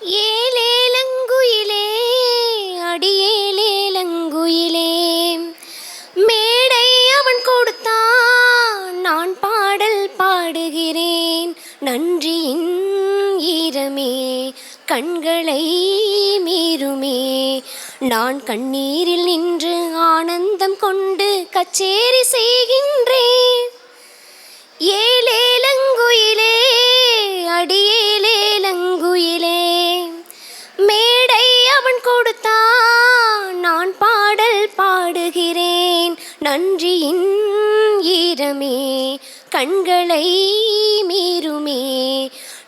ஏலேலங்குயிலே அடியேலேலங்குயிலே மேடை அவன் கொடுத்தான், நான் பாடல் பாடுகிறேன். நன்றியின் ஈரமே கண்களை மீறுமே, நான் கண்ணீரில் நின்று ஆனந்தம் கொண்டு கச்சேரி செய்கின்றேன். ஏலேலங்குயிலே அடியேலேலங்குயிலே மேடை அவன் கொடுத்தான், நான் பாடல் பாடுகிறேன். நன்றியின் ஈரமே கண்களை மீறுமே,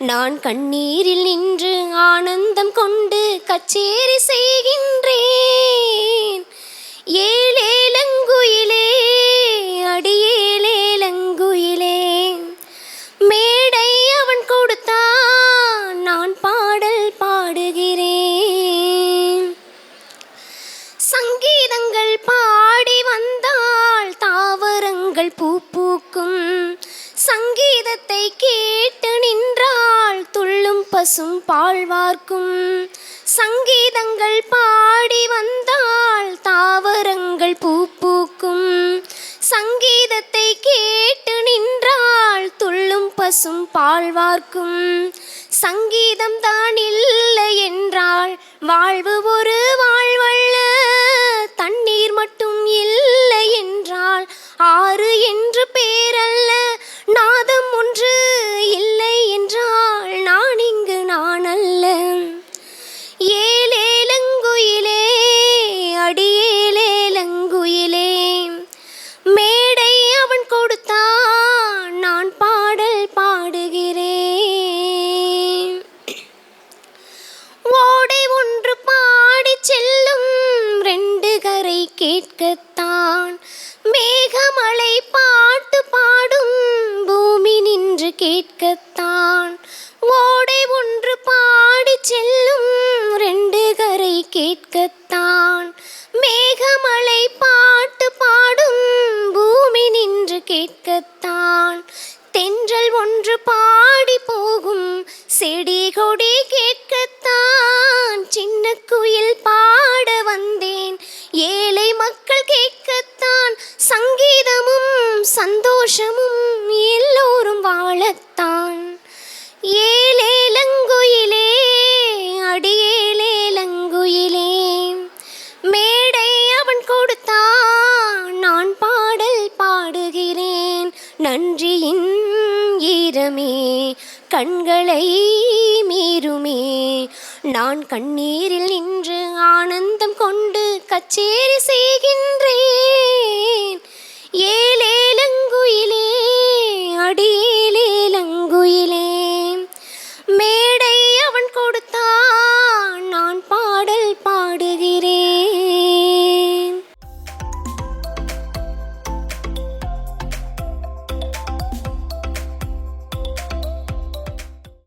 நான் கண்ணீரில் நின்று ஆனந்தம் கொண்டு கச்சேரி செய்கின்றேன். ஏலேலங்குயிலே அடியேலேலங்குயிலே மேடை அவன் கொடுத்தான், நான் பாடல் பாடுகிறேன். சங்கீதங்கள் பாடி வந்தால் தாவரங்கள் பூ பூக்கும், சங்கீதத்தை கேட்டு நின்றால் துள்ளும் பசும் பால் வார்க்கும். சங்கீதங்கள் பாடி வந்தால் தாவரங்கள் பூ பூக்கும், சங்கீதத்தை கேட்டு நின்றால் துள்ளும் பசும் பால் வார்க்கும். சங்கீதம் தான் இல்லை என்றால் வாழ்வு ஒரு வாழ்வல்ல, தண்ணீர் மட்டும் இல்லை என்றால் ஆறு என்று பேரல்ல. நாதம் ஒன்று இல்லை என்றால் நான் இங்கு நான் அல்ல. ஏலேலங்குயிலே அடியேலேலங்குயிலே மேடை அவன் கொடுத்தான், நான் பாடல் பாடுகிறேன். ஓடை ஒன்று பாடி செல்லும் ரெண்டு கரை கேட்கத்தான், மேகமலை பாட்டு பாடும் பூமி நின்று கேட்கத்தான். ஓடை ஒன்று பாடி செல்லும் ரெண்டு கரை கேட்கத்தான், மேகமலை பாட்டு பாடும் பூமி நின்று கேட்கத்தான். தென்றல் ஒன்று பாடி போகும் செடி கொடி கேட்கத்தான், சின்ன குயில் பாட வந்தேன் ஏழை மக்கள் கேட்கத்தான். சங்கீதமும் சந்தோஷமும் எல்லோரும் வாழத்தான். ஏலேலங்குயிலே அடியேலேலங்குயிலே மேடை அவன் கொடுத்தான், நான் பாடல் பாடுகிறேன். நன்றியின் ஈரமே கண்களை மீறுமே, நான் கண்ணீரில் நின்று ஆனந்தம் கொண்டு கச்சேரி செய்கின்றேன்.